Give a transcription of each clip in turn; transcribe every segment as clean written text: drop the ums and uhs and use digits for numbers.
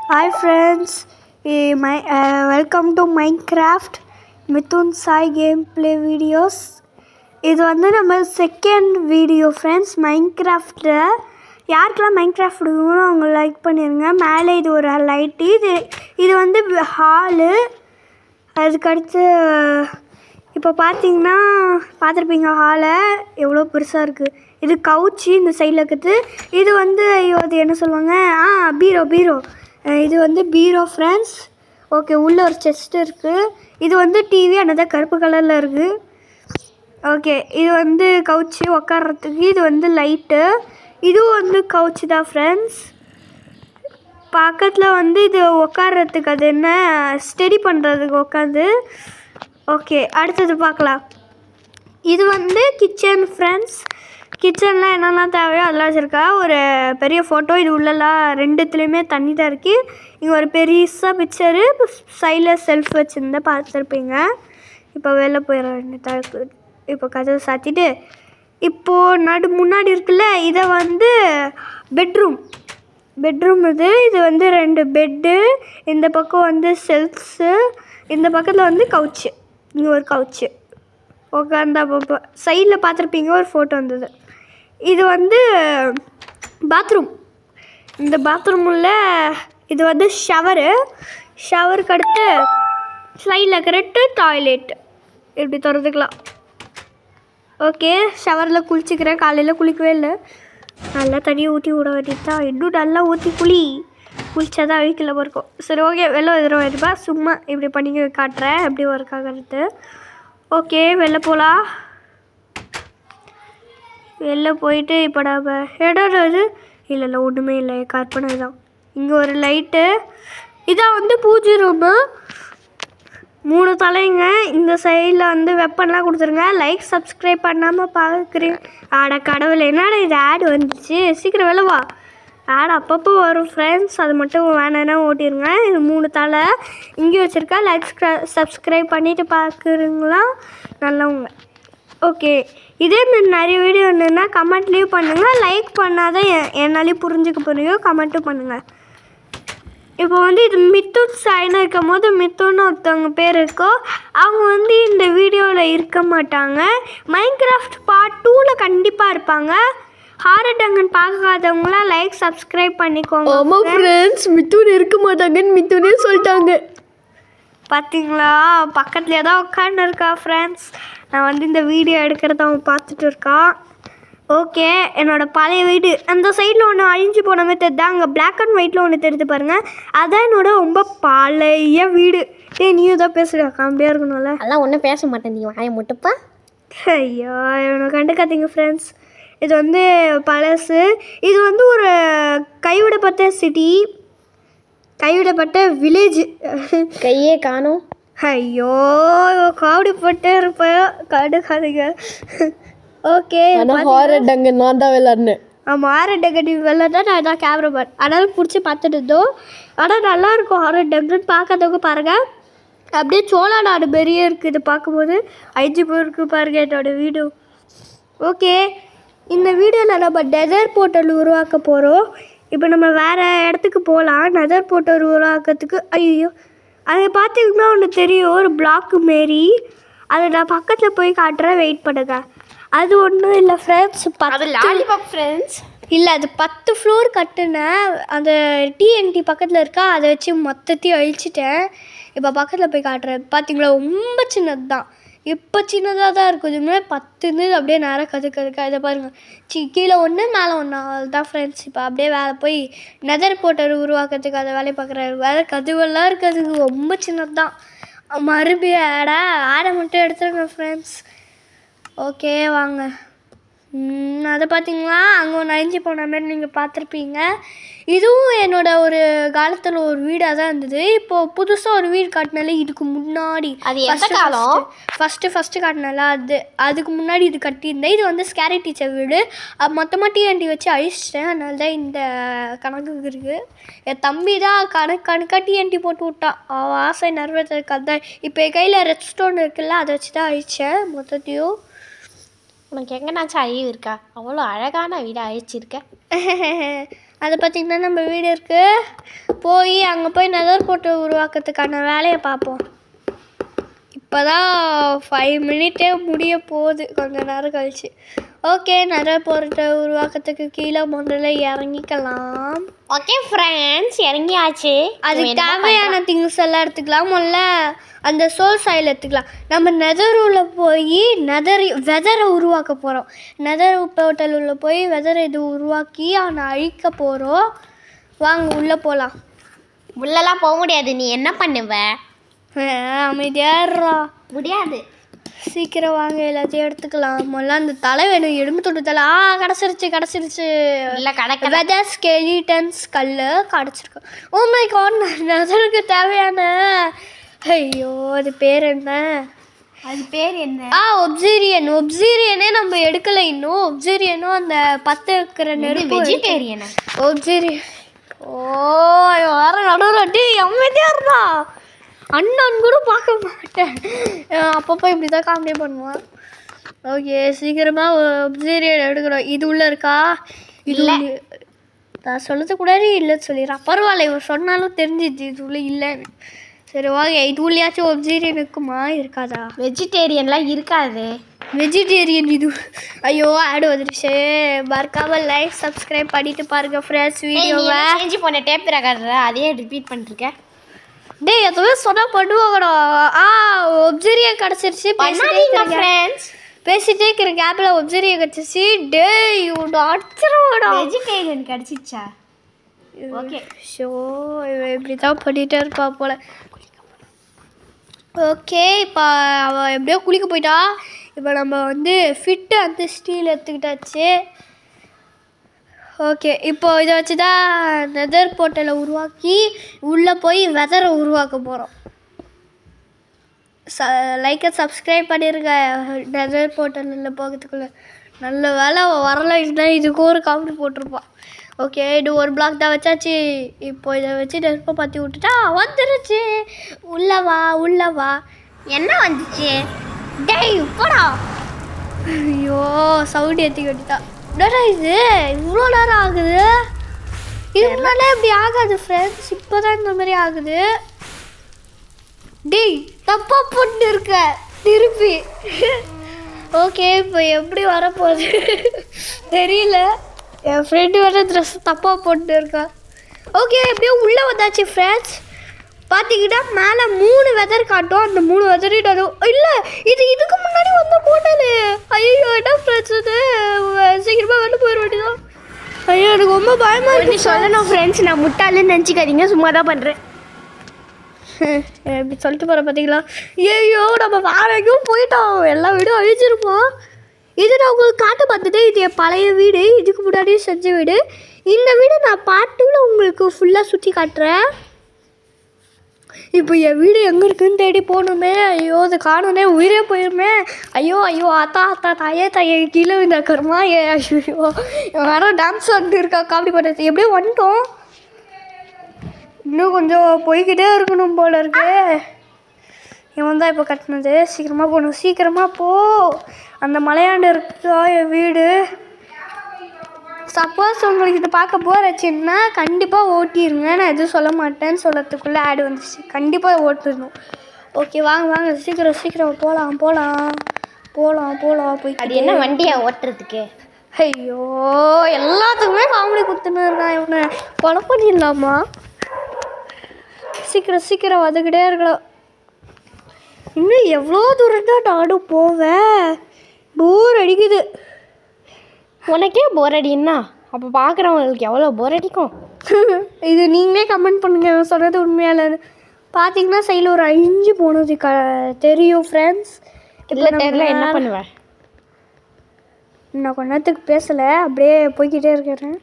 Hi friends, welcome to Minecraft Mithun Sai gameplay videos. இது வந்து நம்ம செகண்ட் வீடியோ ஃப்ரெண்ட்ஸ். மைன்கிராஃப்டில் யாருக்கெல்லாம் மைன்கிராஃப்ட் பிடிக்குமோ அவங்க லைக் பண்ணிடுங்க. மேலே இது ஒரு லைட்டு, இது வந்து ஹாலு. அதுக்கடுத்து இப்போ பார்த்தீங்கன்னா பார்த்துருப்பீங்க ஹாலை எவ்வளோ பெருசாக இருக்குது. இது கவுச்சி இந்த சைடில் இருக்குது. இது வந்து ஐயோ அது என்ன சொல்லுவாங்க, பீரோ. இது வந்து பீரோ ஃப்ரெண்ட்ஸ். ஓகே, உள்ளே ஒரு செஸ்ட் இருக்குது. இது வந்து டிவி, ஆனால் கருப்பு கலரில் இருக்குது. ஓகே, இது வந்து கவுச்சி உக்காடுறதுக்கு. இது வந்து லைட்டு, இதுவும் வந்து கவுச்சி தான் ஃப்ரெண்ட்ஸ். பக்கத்தில் வந்து இது உக்காடுறதுக்கு, அது என்ன ஸ்டடி பண்ணுறதுக்கு உட்காந்து. ஓகே, அடுத்தது பார்க்கலாம். இது வந்து கிச்சன் ஃப்ரெண்ட்ஸ். கிச்சனில் என்னெல்லாம் தேவையோ அதெல்லாம் வச்சுருக்கா. ஒரு பெரிய ஃபோட்டோ, இது உள்ளலாம் ரெண்டுத்துலேயுமே தண்ணி தான் இருக்குது. இங்கே ஒரு பெருசாக பிக்சரு, சைடில் செல்ஃப் வச்சுருந்தா பார்த்துருப்பீங்க. இப்போ வெளில போயிட வேண்டியதாக. இப்போ கதவை சாத்திட்டு இப்போது முன்னாடி இருக்குல்ல, இதை வந்து பெட்ரூம் இது வந்து 2 பெட்டு. இந்த பக்கம் வந்து செல்ஃப்ஸு, இந்த பக்கத்தில் வந்து கவுச்சு. இங்கே ஒரு கவுச்சு உட்காந்தா அப்போ சைடில் பார்த்துருப்பீங்க ஒரு ஃபோட்டோ வந்தது. இது வந்து பாத்ரூம். இந்த பாத்ரூமில் இது வந்து ஷவருக்கு அடுத்து சைடில் கரெக்டு டாய்லெட் இப்படி திறந்துக்கலாம். ஓகே, ஷவரில் குளிச்சிக்கிறேன். காலையில் குளிக்கவே இல்லை, நல்லா தண்ணியை ஊற்றி விட வேண்டியது தான். இன்னும் நல்லா ஊற்றி குளிச்சா தான் வீக்கில் இருக்கும். சரி, ஓகே, வெளில எதிர வேண்டியப்பா. சும்மா இப்படி பண்ணி காட்டுறேன் எப்படி ஒர்க் ஆகிறது. ஓகே, வெளில போகலாம். வெளில போயிட்டு இப்போ நம்ம இடம் இது இல்லை ஒன்றுமே இல்லை, கற்பனை தான். இங்கே ஒரு லைட்டு. இதான் வந்து பூஜை ரூமு. 3 தலைங்க. இந்த சைடில் வந்து வெப்பன்லாம் கொடுத்துருங்க. லைக் சப்ஸ்கிரைப் பண்ணாமல் பார்க்குறீங்க. கடவுள், என்னடா இது ஆட் வந்துச்சு, சீக்கிரம் வெளில ஆட் அப்பப்போ வரும் ஃப்ரெண்ட்ஸ். அது மட்டும் வேணான்னா ஓட்டிடுங்க. இது 3 தலை இங்கே வச்சுருக்கா. லைக் சப்ஸ்கிரைப் பண்ணிவிட்டு பார்க்குறீங்களா நல்லவங்க. ஓகே, இதேமாரி நிறைய வீடியோ வேணுன்னா கமெண்ட் லீவ் பண்ணுங்கள். லைக் பண்ணாதான் என்னாலையும் புரிஞ்சுக்க புரியும். கமெண்ட்டும் பண்ணுங்கள். இப்போ வந்து இது மித்துன் சாய்னு இருக்கும் போது மித்துன்னு ஒருத்தவங்க பேர் இருக்கோ, அவங்க வந்து இந்த வீடியோவில் இருக்க மாட்டாங்க. மைன்கிராஃப்ட் பார்ட் 2ல் கண்டிப்பாக இருப்பாங்க. ஹாரர் டங்கன் பார்க்காதவங்களாம் லைக் சப்ஸ்கிரைப் பண்ணிக்கோங்க. ஆமாம் ஃப்ரெண்ட்ஸ், மித்துன் இருக்க மாட்டாங்கன்னு மித்துனே சொல்லிட்டாங்க. பார்த்தீங்களா, பக்கத்துலேயே தான் உட்காந்து இருக்கா ஃப்ரெண்ட்ஸ். நான் வந்து இந்த வீடியோ எடுக்கிறத அவன் பார்த்துட்டு இருக்கான். ஓகே, என்னோடய பழைய வீடு அந்த சைடில் ஒன்று அழிஞ்சு போன மாதிரி தெரியுது. அங்கே பிளாக் அண்ட் ஒயிட்டில் ஒன்று தெரியுது பாருங்கள், அதான் என்னோட ரொம்ப பழைய வீடு. நீயும் தான் பேசுகிறா, காமெடியாக இருக்கணும்ல. அதெல்லாம் ஒன்றும் பேச மாட்டேன், நீ வாயை மட்டுப்பா. ஐயோ, இவனை கண்டுக்காதீங்க ஃப்ரெண்ட்ஸ். இது வந்து பழசு. இது வந்து ஒரு கைவிடப்பட்ட சிட்டி, கைவிடப்பட்ட வில்லேஜ். கையே காணும். ஐயோ, காவடிப்பட்டு இருப்பேன், கண்டுக்காதீங்க. ஓகே, ஹாரர் டங்கன் நான் தான் விளாட்னேன். ஆமாம், ஹாரர் டங்கன் விளாட்னா நான் தான் கேமரா மேன். அதனால பிடிச்சி பார்த்துட்டு இருந்தோம். ஆனால் நல்லாயிருக்கும் ஹாரர் டங்கன் பார்க்காதவங்க பாருங்கள். அப்படியே சோழா நாடு பெரிய இருக்குது. இது பார்க்கும்போது 5 பேருக்கு பாருங்கள் என்னோடய வீடு. ஓகே, இந்த வீடியோவில் நம்ம நெதர் போர்ட்டல் உருவாக்க போகிறோம். இப்போ நம்ம வேறு இடத்துக்கு போகலாம். நெதர் போர்ட்டல் உருவாக்கிறதுக்கு ஐயோ அது பார்த்தீங்கன்னா ஒன்று தெரியும், ஒரு பிளாக்கு மாரி. அதை நான் பக்கத்தில் போய் காட்டுறேன், வெயிட் பண்ணுங்க. அது ஒன்றும் இல்லை ஃப்ரெண்ட்ஸ், லாலிபாப் ஃப்ரெண்ட்ஸ். இல்லை, அது 10 ஃப்ளோர் கட்டுனேன். அந்த டிஎன்டி பக்கத்தில் இருக்கா, அதை வச்சு மொத்தத்தையும் அழிச்சிட்டேன். இப்போ பக்கத்தில் போய் காட்டுறேன். பார்த்தீங்களா, ரொம்ப சின்னது தான். இப்போ சின்னதாக தான் இருக்கும். இதுமாதிரி 10 அப்படியே நேராக கதுக்கா. இதை பாருங்கள், கீழே 1 மேலே 1 தான் ஃப்ரெண்ட்ஸ். இப்போ அப்படியே வேலை போய் நெதர் போர்ட்டல் உருவாக்கிறதுக்கு அதை வேலையை பார்க்குறாரு. வேறு கதுவெல்லாம் இருக்கிறதுக்கு ரொம்ப சின்னது தான். மறுபடியும் ஆடை மட்டும் எடுத்துருங்க ஃப்ரெண்ட்ஸ். ஓகே, வாங்க. அதை பார்த்தீங்களா, அங்கே ஒன்று அழிஞ்சு போன மாதிரி நீங்கள் பார்த்துருப்பீங்க. இதுவும் என்னோடய ஒரு காலத்தில் ஒரு வீடாக தான் இருந்தது. இப்போது புதுசாக ஒரு வீடு காட்டினால இதுக்கு முன்னாடி அது எந்த காலம் ஃபஸ்ட்டு காட்டினால அதுக்கு முன்னாடி இது கட்டியிருந்தேன். இது வந்து ஸ்கேரி டீச்சர் வீடு. மொத்தமாக டிஎன்டி வச்சு அழிச்சிட்டேன். அதனால தான் இந்த கணக்குக்கு இருக்குது. என் தம்பி தான் கணக்காக டிஎன்டி போட்டு விட்டான். அவள் ஆசை நிறைவேற்றுறதுக்கு தான். இப்போ என் கையில் ரெட் ஸ்டோன் இருக்குல்ல, அதை வச்சு தான் அழித்தேன் மொத்தத்தையும். உனக்கு எங்கேனாச்சும் அழிவு இருக்கா? அவ்வளோ அழகான வீடை அழிச்சிருக்க. அதை பார்த்திங்கன்னா நம்ம வீடு இருக்குது. போய் அங்கே போய் நெதர் போட்டு உருவாக்குறதுக்கான வேலையை பார்ப்போம். இப்போ தான் 5 மினிட்டே முடிய போகுது, கொஞ்சம் நேரம் கழிச்சு. ஓகே, நெதர் போட்டு உருவாக்கத்துக்கு கீழே முதல்ல இறங்கிக்கலாம். Okay friends, இறங்கியாச்சு. அதுக்கு தேவையான திங்ஸ் எல்லாம் எடுத்துக்கலாம். முதல்ல அந்த சோல் சாயில் எடுத்துக்கலாம். நம்ம நெதர் உள்ள போய் வெதரை உருவாக்க போகிறோம். நெதர் போர்ட்டல் உள்ள போய் வெதரை இது உருவாக்கி அவனை அழிக்க போகிறோம். வாங்க உள்ளே போகலாம். உள்ளெல்லாம் போக முடியாது. நீ என்ன பண்ணுவ? அமைதியாடுறா. முடியாது. சீக்கிரம் வாங்க, எல்லாத்தையும் எடுத்துக்கலாம். முதல்ல அந்த தலை வேணும், எலும்பு தொட்டு தலை. கிடச்சிருச்சு. இல்லை கிடைக்க. வெதர் ஸ்கெலிட்டன்ஸ் கல் கிடச்சிருக்கு. ஓ மை காட், நெதருக்கு தேவையான ஐயோ அது பேர் என்ன? ஒப்சீரியனே நம்ம எடுக்கலை இன்னும். ஒப்சீரியனும் அந்த 10 இருக்கிற நெருப்பு வெஜிடேரியனா? ஒப்சீரியன். ஓ வர நடுவில் அமைதியாக இருந்தா. அண்ணன் கூட பார்க்க மாட்டேன், அப்பப்போ இப்படி தான் காமெடி பண்ணுவான். ஓகே, சீக்கிரமாக ஒப்சீரியன் எடுக்கிறோம். இது உள்ளே இருக்கா? இது நான் சொல்லக்கூடாது இல்லைன்னு சொல்லிடுறேன். பரவாயில்ல, இவன் சொன்னாலும் தெரிஞ்சிச்சு இது உள்ளே இல்லைன்னு. சரி வாங்க, இது உள்ளேயாச்சும் ஒப்சீரியன் இருக்குமா இருக்காதா? வெஜிடேரியன்லாம் இருக்காது. வெஜிடேரியன் இது. ஐயோ ஆடு வந்துருச்சு. மறக்காம லைக் சப்ஸ்கிரைப் பண்ணிட்டு பாருங்க ஃப்ரெண்ட்ஸ் வீடியோவை. செஞ்சு போன டேப் ரெக்கார்டர் அதையே ரிப்பீட் பண்ணிருக்கேன். டேய் எதுவுமே சொன்னால் பண்ணுவாங்கடா. ஒப்சீரியன் கிடச்சிருச்சு. பேசிட்டே இருக்கிற கேப்பில் ஒப்சீரியன் கிடச்சிருச்சு. டேய் இவனோட அடிச்சிருவாடா. வெஜிடேரியன் கிடச்சிச்சா? ஓகே, ஷோ இப்படி தான் பண்ணிகிட்டே இருப்பா போல். ஓகே, இப்போ அவள் எப்படியோ குளிக்க போயிட்டா. இப்போ நம்ம வந்து ஃபிட்டு அந்த ஸ்டீல் எடுத்துக்கிட்டாச்சு. ஓகே, இப்போ இதை வச்சு தான் நெதர் போர்ட்டலை உருவாக்கி உள்ளே போய் வெதரை உருவாக்க போகிறோம். லைக்கை சப்ஸ்கிரைப் பண்ணிடுங்க நெதர் போர்ட்டலில் போகிறதுக்குள்ளே. நல்ல வேலை வரலைன்னா இதுக்கு ஒரு காமெடி போட்டிருப்பான். ஓகே, இது ஒரு பிளாக் தான் வச்சாச்சு. இப்போ இதை வச்சு நெருப்பை பற்றி விட்டுட்டா வந்துருச்சு. உள்ளவா. என்ன வந்துச்சு? டேய் போடா. ஐயோ சவுண்ட் ஏற்றி கட்டிட்டா. என்னடா இது இவ்வளோ நேரம் ஆகுது? இது முன்னாலே இப்படி ஆகாது ஃப்ரெண்ட்ஸ், இப்போ தான் இந்த மாதிரி ஆகுது. டேய் தப்பா போட்டு இருக்க திருப்பி. ஓகே, இப்போ எப்படி வரப்போகுது தெரியல. என் ஃப்ரெண்டு வர ட்ரெஸ் தப்பாக போட்டு இருக்கா. ஓகே, எப்படியோ உள்ளே வந்தாச்சு ஃப்ரெண்ட்ஸ். பார்த்தீங்கன்னா மேலே 3 வெதர் காட்டும். அந்த 3 வெதரையும் இல்லை, இதுக்கு முன்னாடி வந்த போட்டலு. ஐயோ என்ன ஃப்ரெண்ட்ஸ், இது சீக்கிரமாக வெளில போயிட வேண்டியதான். ஐயோ எனக்கு ரொம்ப பயமாக இருக்கு. சொல்லணும் ஃப்ரெண்ட்ஸ், நான் முட்டாளுன்னு நினச்சிக்காதீங்க, சும்மா தான் பண்ணுறேன். இப்படி சொல்லிட்டு போகிற பார்த்தீங்களா? ஐயோ நம்ம வேற எங்கேயும் போயிட்டோம், எல்லா வீடும் அழிச்சிருப்போம். இது நான் உங்களுக்கு காட்ட பார்த்தது. இது என் பழைய வீடு, இதுக்கு முன்னாடியே செஞ்ச வீடு. இந்த வீடு நான் பாட்டுல உங்களுக்கு ஃபுல்லாக சுற்றி காட்டுறேன். இப்போ என் வீடு எங்கே இருக்குதுன்னு தேடி போகணுமே. ஐயோ அது காணுனே உயிரே போயிருமே. ஐயோ ஆத்தா தாயே கீழே இந்த கருமா. ஐயோ வேற டான்ஸ் வந்துட்டு இருக்கா காமெடி பண்ணுறது. எப்படியோ வந்துட்டோம், இன்னும் கொஞ்சம் போய்கிட்டே இருக்கணும் போல இருக்கு. இவன் தான் இப்போ கட்டினது. சீக்கிரமாக போகணும், சீக்கிரமாக போ. அந்த மலையாண்டு இருக்கா என் வீடு. சப்போஸ் உங்களுக்கு இதை பார்க்க போகிறச்சுன்னா கண்டிப்பாக ஓட்டிடுங்க. நான் எதுவும் சொல்ல மாட்டேன்னு சொல்லத்துக்குள்ளே ஆடு வந்துச்சு. கண்டிப்பாக ஓட்டிடணும். ஓகே வாங்க சீக்கிரம் போகலாம். போய் அது என்ன வண்டியா ஓட்டுறதுக்கு? ஐயோ எல்லாத்துக்குமே காமெடி கொடுத்துன்னு இருக்கான் இவனை. கொலை பண்ணிடலாமா? சீக்கிரம் வந்துக்கிட்டே இருக்கலாம். இன்னும் எவ்வளோ தூரம் தான் நானும் போவேன். போர் அடிக்குது. உனக்கே போர் அடின்னா அப்போ பார்க்குறவங்களுக்கு எவ்வளோ போர் அடிக்கும்? இது நீங்களே கமெண்ட் பண்ணுங்கள் சொன்னது உண்மையாலன்னு. பார்த்தீங்கன்னா சைடில் ஒரு 5 போனது தெரியும் ஃப்ரெண்ட்ஸ். இல்லை தெரியல, என்ன பண்ணுவேன்? நான் கொஞ்ச நேரத்துக்கு பேசலை, அப்படியே போய்கிட்டே இருக்கிறேன்.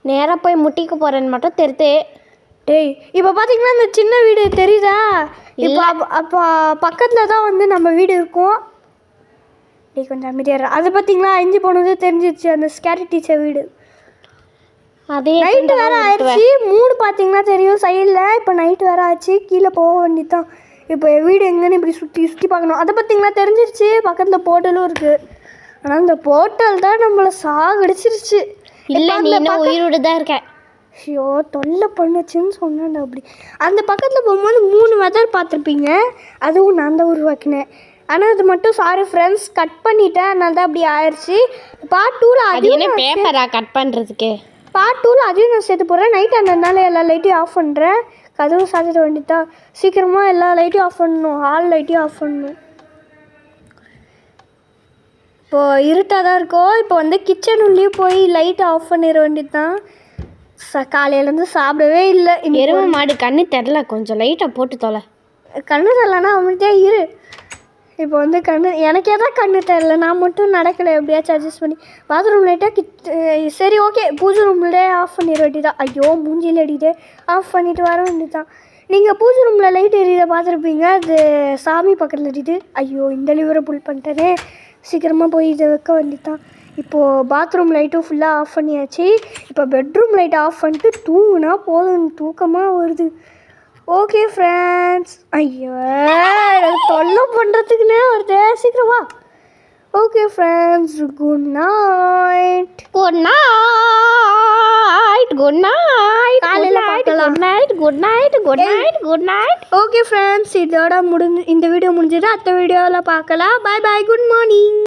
நேராக போய் முட்டிக்கு போகிறேன்னு மட்டும் தெரியுது. டேய் இப்போ பார்த்தீங்கன்னா இந்த சின்ன வீடு தெரியுதா? இப்போ அப்போ பக்கத்தில் தான் வந்து நம்ம வீடு இருக்கும். டேய் கொஞ்சம் அமைதியாக. அது பார்த்தீங்களா 5 போனது தெரிஞ்சிருச்சு, அந்த ஸ்கேரி டீச்சர் வீடு. அதே நைட்டு வேறு ஆயிடுச்சு. 3 பார்த்தீங்கன்னா தெரியும் சைடில். இப்போ நைட்டு வேறு ஆச்சு, கீழே போக வேண்டியது தான். இப்போ என் வீடு எங்கேன்னு இப்படி சுற்றி பார்க்கணும். அதை பார்த்தீங்கன்னா தெரிஞ்சிருச்சு. பக்கத்தில் போர்ட்டலும் இருக்குது. ஆனால் இந்த போர்ட்டல் தான் நம்மளை சாகடிச்சிருச்சு. இல்லை நீ இன்னும் உயிரோடு தான் இருக்க. ஐயோ தொல்லை பண்ணுச்சுன்னு சொன்னேன். அப்படி அந்த பக்கத்தில் போகும்போது 3 மெத்தட் பார்த்துருப்பீங்க, அதுவும் நான் தான் உருவாக்கினேன். ஆனால் அது மட்டும் சாரி ஃப்ரெண்ட்ஸ் கட் பண்ணிட்டேன், அதனால தான் அப்படி ஆயிடுச்சு. பார்ட் 2ல் அது என்ன பேப்பரா கட் பண்ணுறதுக்கு? பார்ட் 2ல் அதையும் நான் சேர்த்து போடுறேன். நைட் ஆனதுனால எல்லா லைட்டையும் ஆஃப் பண்ணுறேன். கதவு சாத்திட வேண்டியதா, சீக்கிரமாக எல்லா லைட்டையும் ஆஃப் பண்ணணும், ஹால் லைட்டையும் ஆஃப் பண்ணணும். இப்போது இருட்டாக தான் இருக்கும். இப்போ வந்து கிச்சன் உள்ளே போய் லைட்டை ஆஃப் பண்ணிட வேண்டியது தான். காலையிலேருந்து சாப்பிடவே இல்லை. எருமை மாடு கண்ணு தெரில, கொஞ்சம் லைட்டாக போட்டு தொலை. கண்ணு தரலன்னா அமைதியாக இரு. இப்போ வந்து எனக்கே தான் கண்ணு தெரில, நான் மட்டும் நடக்கலை, எப்படியாச்சும் அட்ஜஸ்ட் பண்ணி பாத்ரூம் லைட்டாக சரி ஓகே பூஜை ரூம்லே ஆஃப் பண்ணிட வேண்டியதான். ஐயோ மூஞ்சியில் அடிக்கிட்டே ஆஃப் பண்ணிவிட்டு வர வேண்டியதான். நீங்கள் பூஜை ரூமில் லைட் எரியுதை பார்த்துருப்பீங்க, அது சாமி பக்கத்தில் எரியுது. ஐயோ இந்த லிவரை புல் பண்ணிட்டேனே, சீக்கிரமாக போய் இதை வைக்க வேண்டியதான். இப்போது பாத்ரூம் லைட்டும் ஃபுல்லாக ஆஃப் பண்ணியாச்சு. இப்போ பெட்ரூம் லைட்டை ஆஃப் பண்ணிட்டு தூங்குனா போதும், தூக்கமாக வருது. ஓகே ஃப்ரெண்ட்ஸ், ஐயோ எனக்கு தொல்லை பண்ணுறதுக்குன்னே வருது, சீக்கிரமா. Okay friends, good night. Good night, good night, காலையில் பார்க்கலாம். Good night, good night, good night, good night. Okay friends, இதோட இந்த வீடியோ முடிஞ்சது. அடுத்த வீடியோவில் பார்க்கலாம். பாய் பாய், குட் மார்னிங்.